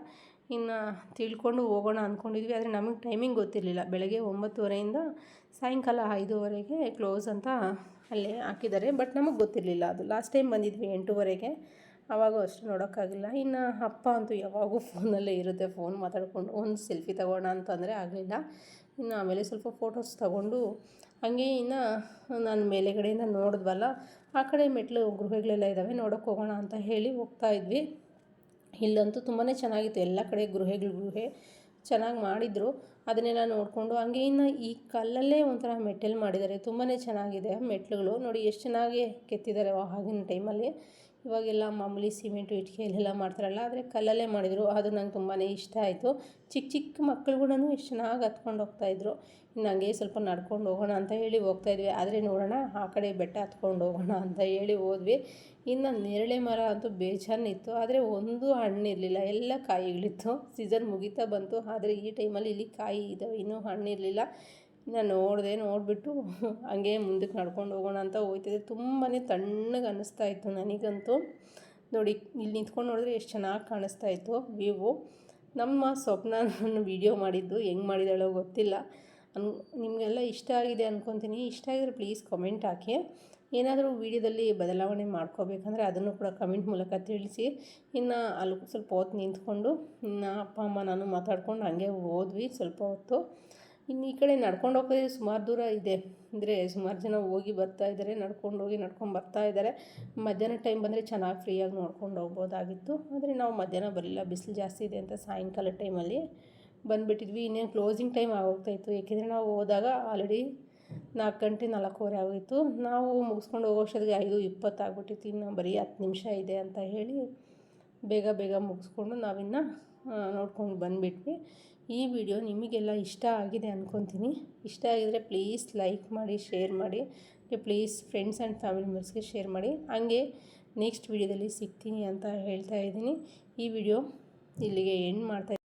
ಇನ್ನು ತಿಳ್ಕೊಂಡು ಹೋಗೋಣ ಅಂದ್ಕೊಂಡಿದ್ವಿ, ಆದರೆ ನಮಗೆ ಟೈಮಿಂಗ್ ಗೊತ್ತಿರಲಿಲ್ಲ. ಬೆಳಗ್ಗೆ 9:30ಇಂದ ಸಾಯಂಕಾಲ 5:00ವರೆಗೆ ಕ್ಲೋಸ್ ಅಂತ ಅಲ್ಲೇ ಹಾಕಿದ್ದಾರೆ. ಬಟ್ ನಮಗೆ ಗೊತ್ತಿರಲಿಲ್ಲ ಅದು. ಲಾಸ್ಟ್ ಟೈಮ್ ಬಂದಿದ್ವಿ 8:00ವರೆಗೆ, ಆವಾಗೂ ಅಷ್ಟು ನೋಡೋಕ್ಕಾಗಿಲ್ಲ. ಇನ್ನು ಅಪ್ಪ ಅಂತೂ ಯಾವಾಗೂ ಫೋನಲ್ಲೇ ಇರುತ್ತೆ, ಫೋನ್ ಮಾತಾಡಿಕೊಂಡು ಒಂದು ಸೆಲ್ಫಿ ತಗೋಣ ಅಂತಂದರೆ ಆಗಲಿಲ್ಲ. ಇನ್ನು ಆಮೇಲೆ ಸ್ವಲ್ಪ ಫೋಟೋಸ್ ತೊಗೊಂಡು ಹಾಗೆ ಇನ್ನು ನಾನು ಮೇಲೆಗಡೆಯಿಂದ ನೋಡಿದ್ವಲ್ಲ, ಆ ಕಡೆ ಮೆಟ್ಲು ಗೃಹಗಳೆಲ್ಲ ಇದ್ದಾವೆ, ನೋಡೋಕ್ಕೆ ಹೋಗೋಣ ಅಂತ ಹೇಳಿ ಹೋಗ್ತಾಯಿದ್ವಿ. ಇಲ್ಲಂತೂ ತುಂಬಾ ಚೆನ್ನಾಗಿತ್ತು, ಎಲ್ಲ ಕಡೆ ಗುಹೆ ಚೆನ್ನಾಗಿ ಮಾಡಿದರು. ಅದನ್ನೆಲ್ಲ ನೋಡಿಕೊಂಡು ಹಾಗೆ ಇನ್ನು ಈ ಕಲ್ಲಲ್ಲೇ ಒಂಥರ ಮೆಟ್ಟಲು ಮಾಡಿದ್ದಾರೆ, ತುಂಬಾ ಚೆನ್ನಾಗಿದೆ ಮೆಟ್ಲುಗಳು. ನೋಡಿ ಎಷ್ಟು ಚೆನ್ನಾಗಿ ಕೆತ್ತಿದ್ದಾರೆ ಆಗಿನ ಟೈಮಲ್ಲಿ. ಇವಾಗೆಲ್ಲ ಮಾಮೂಲಿ ಸಿಮೆಂಟು ಇಟ್ಟಿಗೆಯಲ್ಲೆಲ್ಲ ಮಾಡ್ತಾರಲ್ಲ, ಆದರೆ ಕಲ್ಲಲ್ಲೇ ಮಾಡಿದರು. ಅದು ನಂಗೆ ತುಂಬಾ ಇಷ್ಟ ಆಯಿತು. ಚಿಕ್ಕ ಮಕ್ಕಳು ಕೂಡ ಎಷ್ಟು ಚೆನ್ನಾಗಿ ಹತ್ಕೊಂಡು ಹೋಗ್ತಾಯಿದ್ರು. ಇನ್ನು ಹಂಗೆ ಸ್ವಲ್ಪ ನಡ್ಕೊಂಡು ಹೋಗೋಣ ಅಂತ ಹೇಳಿ ಹೋಗ್ತಾಯಿದ್ವಿ. ಆದರೆ ನೋಡೋಣ ಆ ಕಡೆ ಬೆಟ್ಟ ಹತ್ಕೊಂಡು ಹೋಗೋಣ ಅಂತ ಹೇಳಿ ಹೋದ್ವಿ. ಇನ್ನು ನೇರಳೆ ಮರ ಅಂತೂ ಬೇಜಾನಿತ್ತು, ಆದರೆ ಒಂದು ಹಣ್ಣಿರಲಿಲ್ಲ, ಎಲ್ಲ ಕಾಯಿಗಳಿತ್ತು. ಸೀಸನ್ ಮುಗಿತಾ ಬಂತು, ಆದರೆ ಈ ಟೈಮಲ್ಲಿ ಇಲ್ಲಿ ಕಾಯಿ ಇದ್ದಾವೆ, ಇನ್ನೂ ಹಣ್ಣಿರಲಿಲ್ಲ. ಇನ್ನು ನೋಡಿಬಿಟ್ಟು ಹಂಗೆ ಮುಂದಕ್ಕೆ ನಡ್ಕೊಂಡು ಹೋಗೋಣ ಅಂತ ಹೋಗ್ತಿದ್ದೆ. ತುಂಬಾ ತಣ್ಣಗೆ ಅನ್ನಿಸ್ತಾ ಇತ್ತು ನನಗಂತೂ. ನೋಡಿ ಇಲ್ಲಿ ನಿಂತ್ಕೊಂಡು ನೋಡಿದ್ರೆ ಎಷ್ಟು ಚೆನ್ನಾಗಿ ಕಾಣಿಸ್ತಾ ಇತ್ತು ವ್ಯೂವು. ನಮ್ಮ ಸ್ವಪ್ನ ವೀಡಿಯೋ ಮಾಡಿದ್ದು ಹೆಂಗೆ ಮಾಡಿದಾಳೋ ಗೊತ್ತಿಲ್ಲ. ನಿಮಗೆಲ್ಲ ಇಷ್ಟ ಆಗಿದೆ ಅಂದ್ಕೊತೀನಿ. ಇಷ್ಟ ಆಗಿದ್ರೆ ಪ್ಲೀಸ್ ಕಮೆಂಟ್ ಹಾಕಿ. ಏನಾದರೂ ವೀಡಿಯೋದಲ್ಲಿ ಬದಲಾವಣೆ ಮಾಡ್ಕೋಬೇಕಂದ್ರೆ ಅದನ್ನು ಕೂಡ ಕಮೆಂಟ್ ಮೂಲಕ ತಿಳಿಸಿ. ಇನ್ನು ಅಲ್ಲಿ ಸ್ವಲ್ಪ ಹೊತ್ತು ನಿಂತ್ಕೊಂಡು ಇನ್ನು ಅಪ್ಪ ಅಮ್ಮ ನಾನು ಮಾತಾಡ್ಕೊಂಡು ಹಾಗೆ ಹೋದ್ವಿ ಸ್ವಲ್ಪ ಹೊತ್ತು. ಇನ್ನು ಈ ಕಡೆ ನಡ್ಕೊಂಡು ಹೋಗೋದೇ ಸುಮಾರು ದೂರ ಇದೆ, ಅಂದರೆ ಸುಮಾರು ಜನ ಹೋಗಿ ಬರ್ತಾಯಿದ್ದಾರೆ, ನಡ್ಕೊಂಡು ಬರ್ತಾಯಿದ್ದಾರೆ. ಮಧ್ಯಾಹ್ನ ಟೈಮ್ ಬಂದರೆ ಚೆನ್ನಾಗಿ ಫ್ರೀಯಾಗಿ ನೋಡ್ಕೊಂಡು ಹೋಗ್ಬೋದಾಗಿತ್ತು, ಆದರೆ ನಾವು ಮಧ್ಯಾಹ್ನ ಬರಲಿಲ್ಲ, ಬಿಸಿಲು ಜಾಸ್ತಿ ಇದೆ ಅಂತ ಸಾಯಂಕಾಲ ಟೈಮಲ್ಲಿ ಬಂದುಬಿಟ್ಟಿದ್ವಿ. ಇನ್ನೇನು ಕ್ಲೋಸಿಂಗ್ ಟೈಮ್ ಆಗೋಗ್ತಾಯಿತ್ತು, ಏಕೆಂದರೆ ನಾವು ಹೋದಾಗ ಆಲ್ರೆಡಿ 4 ಗಂಟೆ 4:15 ಆಗೋಯಿತು. ನಾವು ಮುಗಿಸ್ಕೊಂಡು ಹೋಗೋಷ್ಟೊತ್ತಿಗೆ 5:20 ಆಗ್ಬಿಟ್ಟಿತ್ತು. ಇನ್ನು ಬರೀ 10 ನಿಮಿಷ ಇದೆ ಅಂತ ಹೇಳಿ ಬೇಗ ಮುಗಿಸ್ಕೊಂಡು ನಾವಿನ್ನು ನೋಡ್ಕೊಂಡು ಬಂದುಬಿಟ್ವಿ. ಈ ವಿಡಿಯೋ ನಿಮಗೆಲ್ಲ ಇಷ್ಟ ಆಗಿದೆ ಅಂದ್ಕೊತೀನಿ. ಇಷ್ಟ ಆಗಿದರೆ ಪ್ಲೀಸ್ ಲೈಕ್ ಮಾಡಿ, ಶೇರ್ ಮಾಡಿ, ಪ್ಲೀಸ್ ಫ್ರೆಂಡ್ಸ್ ಆ್ಯಂಡ್ ಫ್ಯಾಮಿಲಿ ಮೆಂಬರ್ಸ್ಗೆ ಶೇರ್ ಮಾಡಿ. ಹಾಗೆ ನೆಕ್ಸ್ಟ್ ವಿಡಿಯೋದಲ್ಲಿ ಸಿಗ್ತೀನಿ ಅಂತ ಹೇಳ್ತಾ ಇದ್ದೀನಿ. ಈ ವಿಡಿಯೋ ಇಲ್ಲಿಗೆ ಎಂಡ್ ಮಾಡ್ತಾ